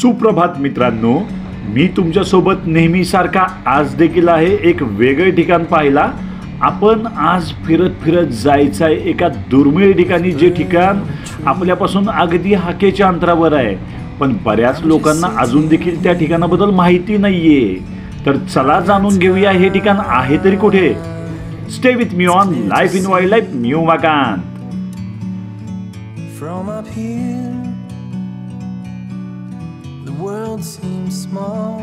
सुप्रभात मित्रांनो, मी तुमच्यासोबत नेहमीसारखा आज देखील आहे एक वेगळे ठिकाण पाहायला। आपण आज फिरत जायचं आहे एका दुर्मिळ ठिकाणी, जे ठिकाण आपल्यापासून अगदी हाकेच्या अंतरावर आहे, पण बऱ्याच लोकांना अजून देखील त्या ठिकाणाबद्दल माहिती नाहीये। तर चला जाणून घेऊया हे ठिकाण आहे तरी कुठे। Stay with me on life in wildlife न्यू वाकांत। From up here, the world seems small.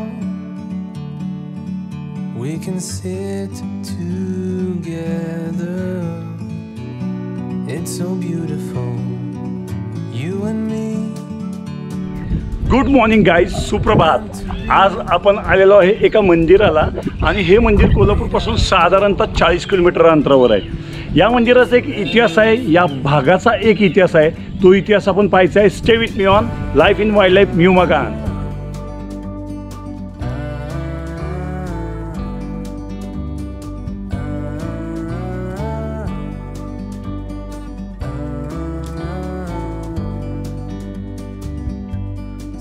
We can sit together. It's so beautiful, you and me. Good morning guys, सुप्रभात। आज आपण आलेलो आहे एका मंदिराला, आणि हे मंदिर कोल्हापूरपासून साधारणतः 40 किलोमीटर अंतरावर आहे। या मंदिराचा एक इतिहास आहे, या भागाचा एक इतिहास आहे, तो इतिहास आपण पाहायचा आहे। Stay with me on life in wildlife न्यू वाकांत।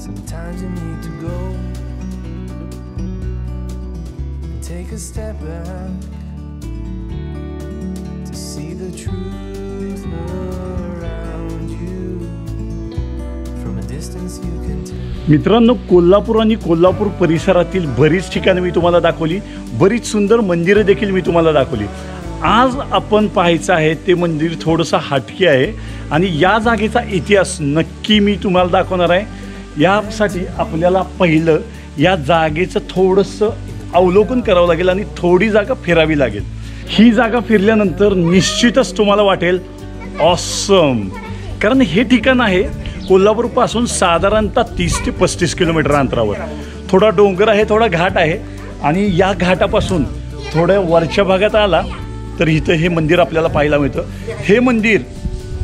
Sometimes you need to go and take a step back to see the truth around you. From a distance you can tell. मित्रांनो, कोल्हापूर आणि कोल्हापूर परिसरातील बरीच ठिकाणे मी तुम्हाला दाखवली, बरीच सुंदर मंदिरे देखील मी तुम्हाला दाखवली। आज आपण पाहायचं आहे ते मंदिर थोडंसं हटके आहे, आणि या जागेचा इतिहास नक्की मी तुम्हाला दाखवणार आहे। यासाठी आपल्याला पहिलं या जागेचं थोडंसं अवलोकन करावं लागेल आणि थोडी जागा फिरावी लागेल। ही जागा फिरल्यानंतर निश्चितच तुम्हाला वाटेल ऑसम, कारण हे ठिकाण आहे कोल्हापूरपासून साधारणतः 30 ते 35 किलोमीटर अंतरावर। थोडा डोंगर आहे, थोडा घाट आहे, आणि या घाटापासून थोड्या वरच्या भागात आला तर इथं हे मंदिर आपल्याला पाहायला मिळतं। हे मंदिर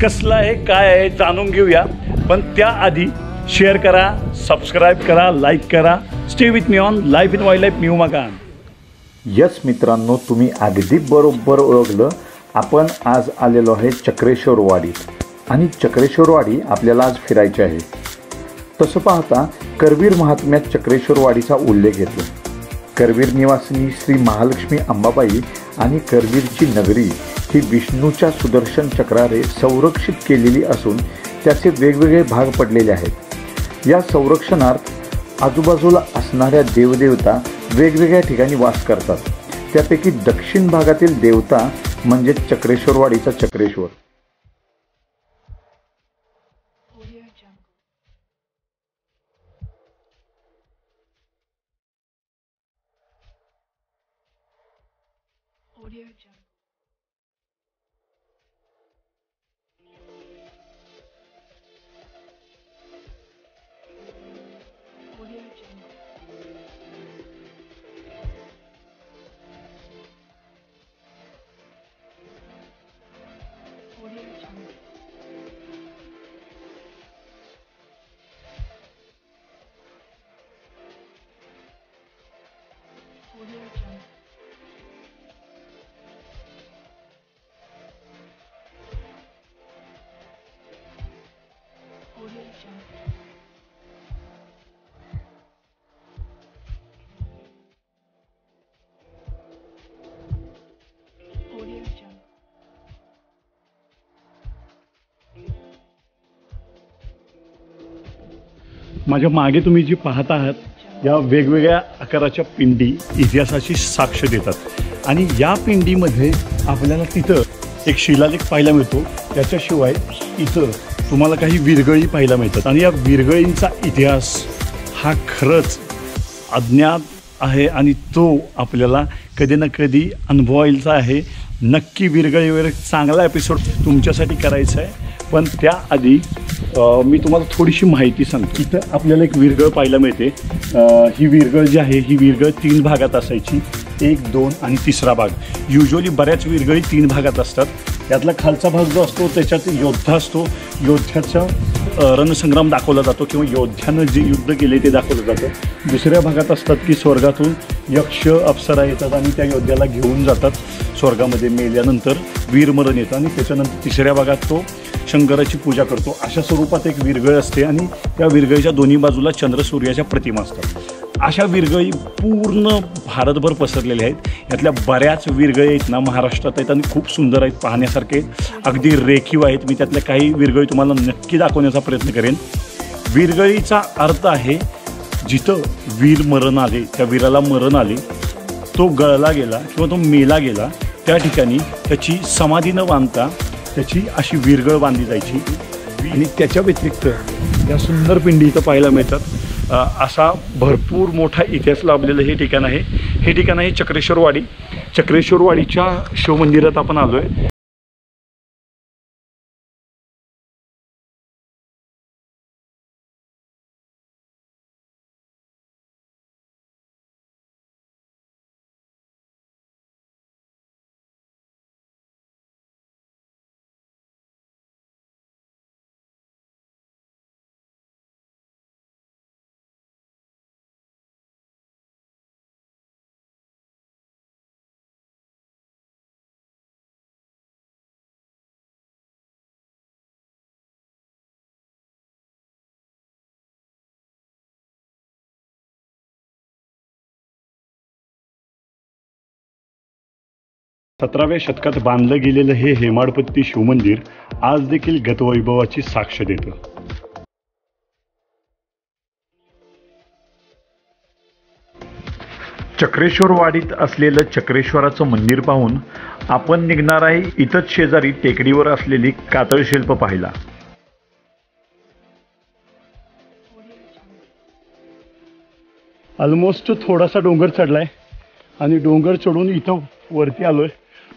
कसलं आहे, काय आहे, जाणून घेऊया, पण त्याआधी शेअर करा, सबस्क्राईब करा, लाईक करा। Stay with me on life in wildlife न्यू वाकांत। यस मित्रांनो, तुम्ही अगदी बरोबर ओळखलं। आपण आज आलेलो आहे चक्रेश्वरवाडी, आणि चक्रेश्वरवाडी आपल्याला आज फिरायची आहे। तसं पाहता करवीर महात्म्यात चक्रेश्वरवाडीचा उल्लेख येतो। करवीर निवासिनी श्री महालक्ष्मी अंबाबाई आणि करवीरची नगरी ही विष्णूच्या सुदर्शन चक्राने संरक्षित केलेली असून त्याचे वेगवेगळे भाग पडलेले आहेत। या संरक्षणार्थ आजूबाजूला असणाऱ्या देवदेवता वेगवेगळ्या ठिकाणी वास करतात। त्यापैकी दक्षिण भागातील देवता म्हणजे चक्रेश्वरवाडीचा चक्रेश्वर। माझ्या मागे तुम्ही जी पाहत आहात, या वेगवेगळ्या आकाराच्या पिंडी इतिहासाची साक्ष देतात, आणि या पिंडीमध्ये आपल्याला तिथं एक शिलालेख पाहायला मिळतो। त्याच्याशिवाय इथं तुम्हाला काही विरगळी पाहायला मिळतात, आणि या विरगळींचा इतिहास हा खरंच अज्ञात आहे, आणि तो आपल्याला कधी ना कधी अनुभवायचा आहे। नक्की विरगळीवर एक चांगला एपिसोड तुमच्यासाठी करायचा आहे, पण त्याआधी मी तुम्हाला थोडीशी माहिती सांगतो। इथं आपल्याला एक विरगळ पाहायला मिळते। ही विरगळ जी आहे, ही विरगळ 3 भागात असायची, 1, 2 आणि 3रा भाग। युजुअली बऱ्याच विरगळी 3 भागात असतात। यातला खालचा भाग जो असतो त्याच्यात योद्धा असतो, योद्ध्याचा रणसंग्राम दाखवला जातो, किंवा योद्ध्यानं जे युद्ध केले ते दाखवलं जातं। दुसऱ्या भागात असतात की स्वर्गातून यक्ष अप्सरा येतात आणि त्या योद्ध्याला घेऊन जातात स्वर्गामध्ये, मेल्यानंतर वीरमरण येतं, आणि त्याच्यानंतर 3ऱ्या भागात तो शंकराची पूजा करतो अशा स्वरूपात एक विरगळ असते आणि त्या विरगळीच्या दोन्ही बाजूला चंद्र सूर्याच्या प्रतिमा असतात। अशा विरगळी पूर्ण भारतभर पसरलेल्या आहेत। यातल्या बऱ्याच विरगळी आहेत ना महाराष्ट्रात आहेत आणि खूप सुंदर आहेत, पाहण्यासारखे अगदी रेखीव आहेत। मी त्यातल्या काही विरगळी तुम्हाला नक्की दाखवण्याचा प्रयत्न करेन। विरगळीचा अर्थ आहे जिथं वीर मरण आले, त्या वीराला मरण आले, तो गळला गेला किंवा तो मेला गेला, त्या ठिकाणी त्याची समाधी न बांधता त्याची अशी विरगळ बांधली जायची। आणि त्याच्या व्यतिरिक्त या सुंदर पिंडी इथं पाहायला मिळतात। असा भरपूर मोठा इतिहास लाभलेलं हे ठिकाण आहे। हे ठिकाण आहे चक्रेश्वरवाडी। चक्रेश्वरवाडीच्या शिवमंदिरात आपण आलो आहे। सतराव्या शतकात बांधलं गेलेलं हे हेमाडपंती शिवमंदिर आज देखील गतवैभवाची साक्ष देतं। चक्रेश्वरवाडीत असलेलं चक्रेश्वराचं मंदिर पाहून आपण निघणार आहे इथंच शेजारी टेकडीवर असलेली कातळ शिल्प पाहायला। ऑलमोस्ट थोडासा डोंगर चढलाय आणि डोंगर चढून इथं वरती आलोय।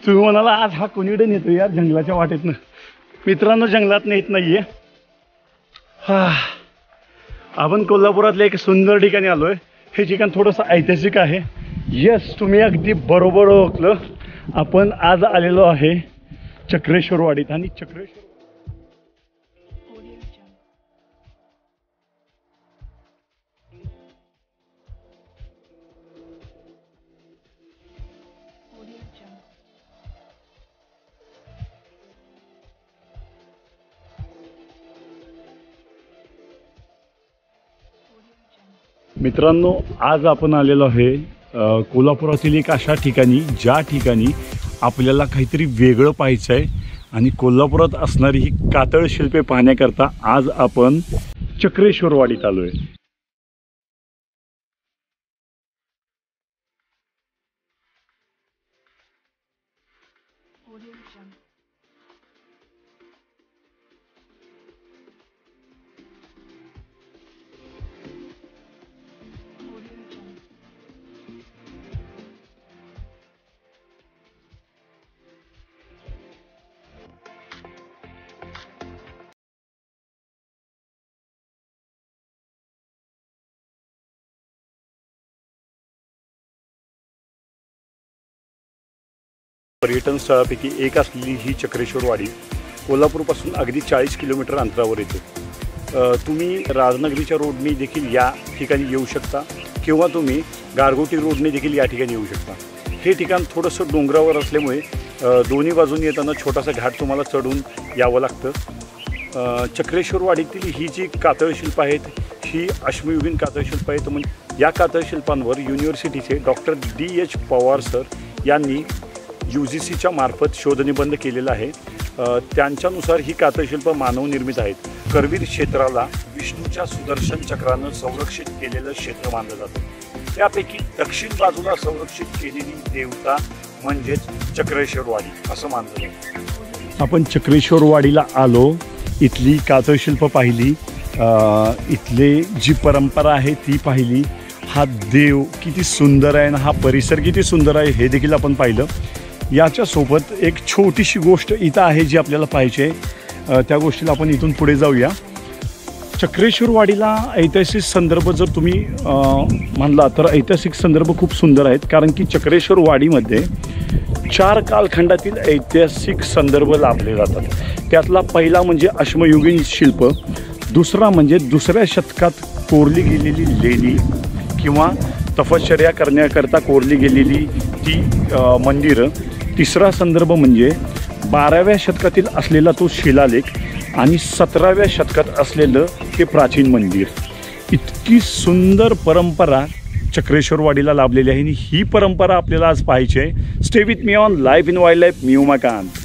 तुम्ही म्हणाला आज हा कोणीकडे नेतो यार जंगलाच्या वाटेतनं। मित्रांनो, जंगलात नेत नाहीये। आपण कोल्हापुरातल्या एक सुंदर ठिकाणी आलोय। हे ठिकाण थोडंसं ऐतिहासिक आहे। यस, तुम्ही अगदी बरोबर ओळखलं। आपण आज आलेलो आहे चक्रेश्वरवाडीत आणि मित्रांनो, आज आपण आलेलो आहे कोल्हापुरातील एक अशा ठिकाणी ज्या ठिकाणी आपल्याला काहीतरी वेगळं पाहायचं आहे आणि कोल्हापुरात असणारी ही कातळ शिल्पे पाहण्याकरता आज आपण चक्रेश्वरवाडीत आलो आहे। पर्यटन स्थळापैकी एक असलेली ही चक्रेश्वरवाडी कोल्हापूरपासून अगदी 40 किलोमीटर अंतरावर येते। तुम्ही राजनगरीच्या रोडने देखील या ठिकाणी येऊ शकता किंवा तुम्ही गारगोटी रोडने देखील या ठिकाणी येऊ शकता। हे ठिकाण थोडंसं डोंगरावर असल्यामुळे दोन्ही बाजूंनी येताना छोटासा घाट तुम्हाला चढून यावं लागतं। चक्रेश्वरवाडीतील ही जी कातळशिल्प आहेत ही अश्मयुगीन कातळशिल्प आहेत। म्हणजे या कातळशिल्पांवर युनिव्हर्सिटीचे डॉक्टर DH पवार सर यांनी UGCच्या मार्फत शोधनिबंध केलेला आहे। त्यांच्यानुसार ही कातळशिल्प मानवनिर्मित आहेत। करवीर क्षेत्राला विष्णूच्या सुदर्शन चक्रानं संरक्षित केलेलं क्षेत्र मानलं जातं। त्यापैकी दक्षिण बाजूला संरक्षित केलेली देवता म्हणजेच चक्रेश्वरवाडी असं मानलं जातं। आपण चक्रेश्वरवाडीला आलो, इथली कातळशिल्प पाहिली, इथले जी परंपरा आहे ती पाहिली, हा देव किती सुंदर आहे आणि हा परिसर किती सुंदर आहे हे देखील आपण पाहिलं। याच्यासोबत एक छोटीशी गोष्ट इथं आहे जी आपल्याला पाहिजे, त्या गोष्टीला आपण इथून पुढे जाऊया। चक्रेश्वरवाडीला ऐतिहासिक संदर्भ जर तुम्ही मानला तर ऐतिहासिक संदर्भ खूप सुंदर आहेत, कारण की चक्रेश्वरवाडीमध्ये 4 कालखंडातील ऐतिहासिक संदर्भ लाभले जातात। त्यातला पहिला म्हणजे अश्मयुगीन शिल्प, दुसरा म्हणजे 2ऱ्या शतकात कोरली गेलेली लेणी किंवा तपश्चर्या करण्याकरता कोरली गेलेली ती मंदिरं, तिसरा संदर्भ म्हणजे 12व्या शतकातील असलेला तो शिलालेख आणि 17व्या शतकात असलेलं ते प्राचीन मंदिर. इतकी सुंदर परंपरा चक्रेश्वरवाडीला लाभलेली आहे आणि ही परंपरा आपल्याला आज पाहायची आहे. Stay with me on life in wild life. Me Umakant.